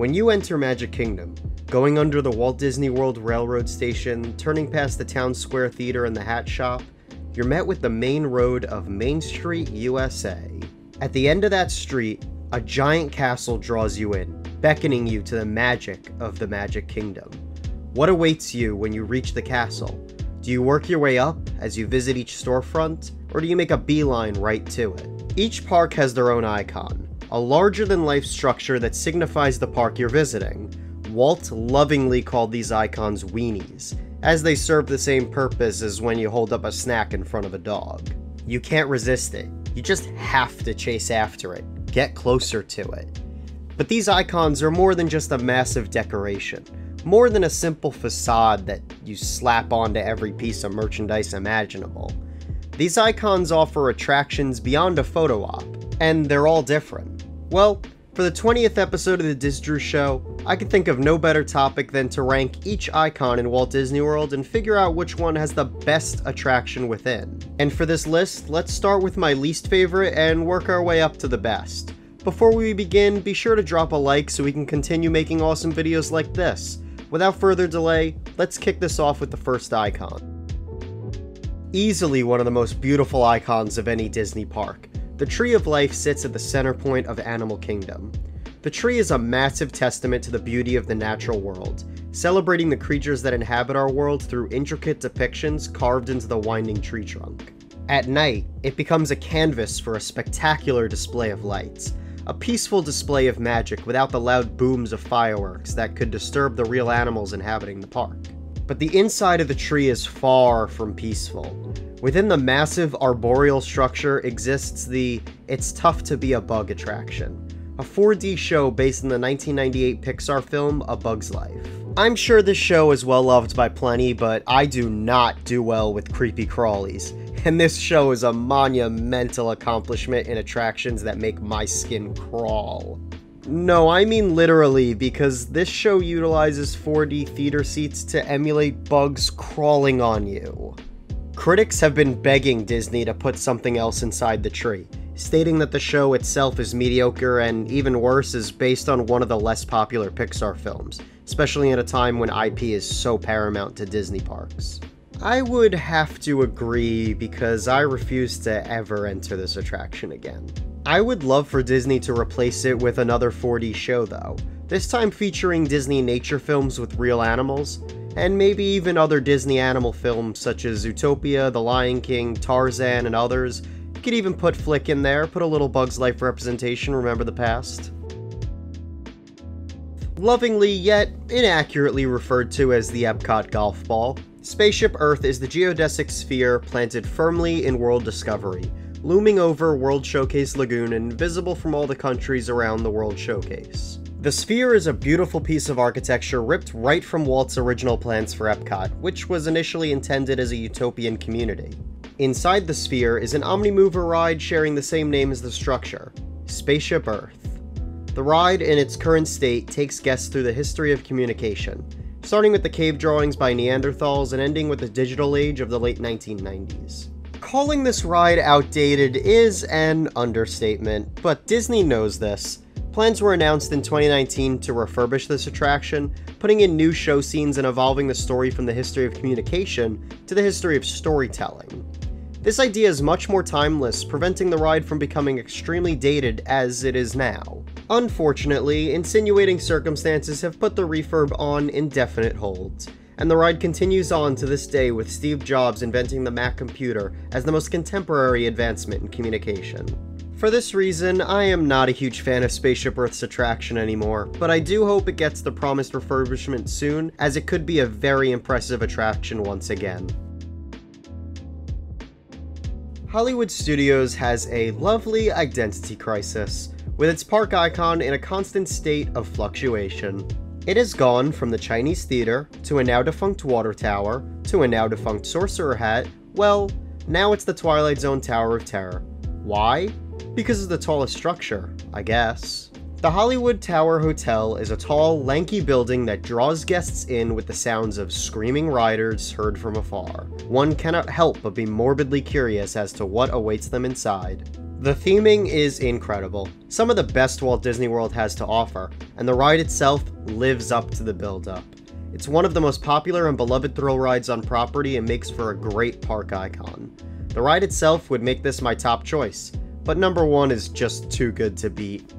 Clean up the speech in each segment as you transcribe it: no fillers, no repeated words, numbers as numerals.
When you enter Magic Kingdom, going under the Walt Disney World Railroad Station, turning past the Town Square Theater and the Hat Shop, you're met with the main road of Main Street, USA. At the end of that street, a giant castle draws you in, beckoning you to the magic of the Magic Kingdom. What awaits you when you reach the castle? Do you work your way up as you visit each storefront, or do you make a beeline right to it? Each park has their own icon, a larger-than-life structure that signifies the park you're visiting. Walt lovingly called these icons weenies, as they serve the same purpose as when you hold up a snack in front of a dog. You can't resist it, you just have to chase after it, get closer to it. But these icons are more than just a massive decoration, more than a simple facade that you slap onto every piece of merchandise imaginable. These icons offer attractions beyond a photo op, and they're all different. Well, for the 20th episode of the DisDrew show, I could think of no better topic than to rank each icon in Walt Disney World and figure out which one has the best attraction within. And for this list, let's start with my least favorite and work our way up to the best. Before we begin, be sure to drop a like so we can continue making awesome videos like this. Without further delay, let's kick this off with the first icon. Easily one of the most beautiful icons of any Disney park, the Tree of Life sits at the center point of Animal Kingdom. The tree is a massive testament to the beauty of the natural world, celebrating the creatures that inhabit our world through intricate depictions carved into the winding tree trunk. At night, it becomes a canvas for a spectacular display of lights, a peaceful display of magic without the loud booms of fireworks that could disturb the real animals inhabiting the park. But the inside of the tree is far from peaceful. Within the massive arboreal structure exists the It's Tough to Be a Bug attraction, a 4D show based on the 1998 Pixar film A Bug's Life. I'm sure this show is well loved by plenty, but I do not do well with creepy crawlies, and this show is a monumental accomplishment in attractions that make my skin crawl. No, I mean literally, because this show utilizes 4D theater seats to emulate bugs crawling on you. Critics have been begging Disney to put something else inside the tree, stating that the show itself is mediocre and, even worse, is based on one of the less popular Pixar films, especially at a time when IP is so paramount to Disney parks. I would have to agree, because I refuse to ever enter this attraction again. I would love for Disney to replace it with another 4D show though, this time featuring Disney nature films with real animals, and maybe even other Disney animal films such as Zootopia, The Lion King, Tarzan, and others. You could even put Flick in there, put a little Bug's Life representation, remember the past. Lovingly yet inaccurately referred to as the Epcot golf ball, Spaceship Earth is the geodesic sphere planted firmly in World Discovery, looming over World Showcase Lagoon and visible from all the countries around the World Showcase. The sphere is a beautiful piece of architecture ripped right from Walt's original plans for Epcot, which was initially intended as a utopian community. Inside the sphere is an Omnimover ride sharing the same name as the structure, Spaceship Earth. The ride, in its current state, takes guests through the history of communication, starting with the cave drawings by Neanderthals and ending with the digital age of the late 1990s. Calling this ride outdated is an understatement, but Disney knows this. Plans were announced in 2019 to refurbish this attraction, putting in new show scenes and evolving the story from the history of communication to the history of storytelling. This idea is much more timeless, preventing the ride from becoming extremely dated as it is now. Unfortunately, insinuating circumstances have put the refurb on indefinite holds, and the ride continues on to this day with Steve Jobs inventing the Mac computer as the most contemporary advancement in communication. For this reason, I am not a huge fan of Spaceship Earth's attraction anymore, but I do hope it gets the promised refurbishment soon, as it could be a very impressive attraction once again. Hollywood Studios has a lovely identity crisis, with its park icon in a constant state of fluctuation. It has gone from the Chinese Theater, to a now-defunct water tower, to a now-defunct sorcerer hat. Well, now it's the Twilight Zone Tower of Terror. Why? Because it's the tallest structure, I guess. The Hollywood Tower Hotel is a tall, lanky building that draws guests in with the sounds of screaming riders heard from afar. One cannot help but be morbidly curious as to what awaits them inside. The theming is incredible, some of the best Walt Disney World has to offer, and the ride itself lives up to the build-up. It's one of the most popular and beloved thrill rides on property and makes for a great park icon. The ride itself would make this my top choice, but number 1 is just too good to beat.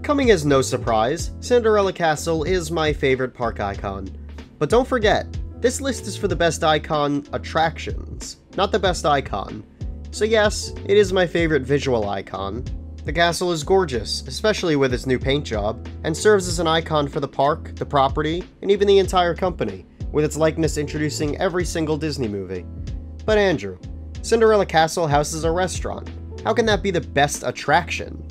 Coming as no surprise, Cinderella Castle is my favorite park icon. But don't forget, this list is for the best icon attractions, not the best icon. So yes, it is my favorite visual icon. The castle is gorgeous, especially with its new paint job, and serves as an icon for the park, the property, and even the entire company, with its likeness introducing every single Disney movie. But Andrew, Cinderella Castle houses a restaurant. How can that be the best attraction?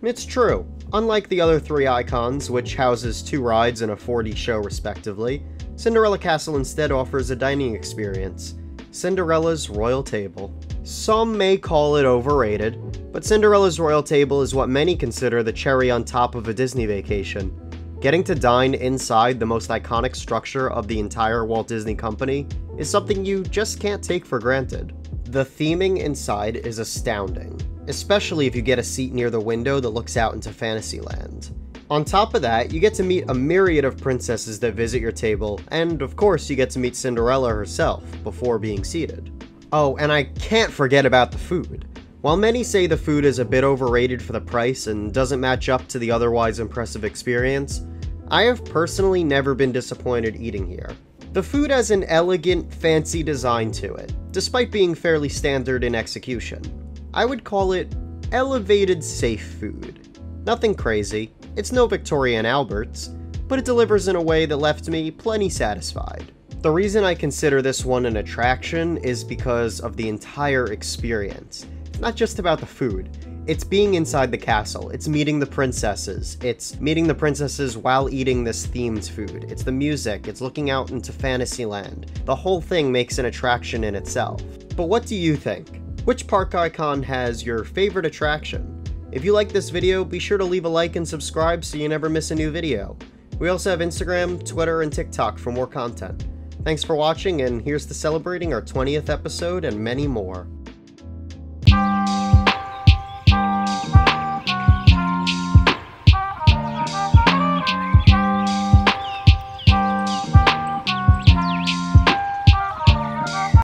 It's true. Unlike the other 3 icons, which houses 2 rides and a 4D show respectively, Cinderella Castle instead offers a dining experience, Cinderella's Royal Table. Some may call it overrated, but Cinderella's Royal Table is what many consider the cherry on top of a Disney vacation. Getting to dine inside the most iconic structure of the entire Walt Disney Company is something you just can't take for granted. The theming inside is astounding, especially if you get a seat near the window that looks out into Fantasyland. On top of that, you get to meet a myriad of princesses that visit your table, and of course you get to meet Cinderella herself before being seated. Oh, and I can't forget about the food. While many say the food is a bit overrated for the price and doesn't match up to the otherwise impressive experience, I have personally never been disappointed eating here. The food has an elegant, fancy design to it, despite being fairly standard in execution. I would call it elevated safe food. Nothing crazy, it's no Victoria and Albert's, but it delivers in a way that left me plenty satisfied. The reason I consider this one an attraction is because of the entire experience. It's not just about the food. It's being inside the castle, it's meeting the princesses, while eating this themed food, it's the music, it's looking out into Fantasyland. The whole thing makes an attraction in itself. But what do you think? Which park icon has your favorite attraction? If you like this video, be sure to leave a like and subscribe so you never miss a new video. We also have Instagram, Twitter, and TikTok for more content. Thanks for watching, and here's to celebrating our 20th episode and many more.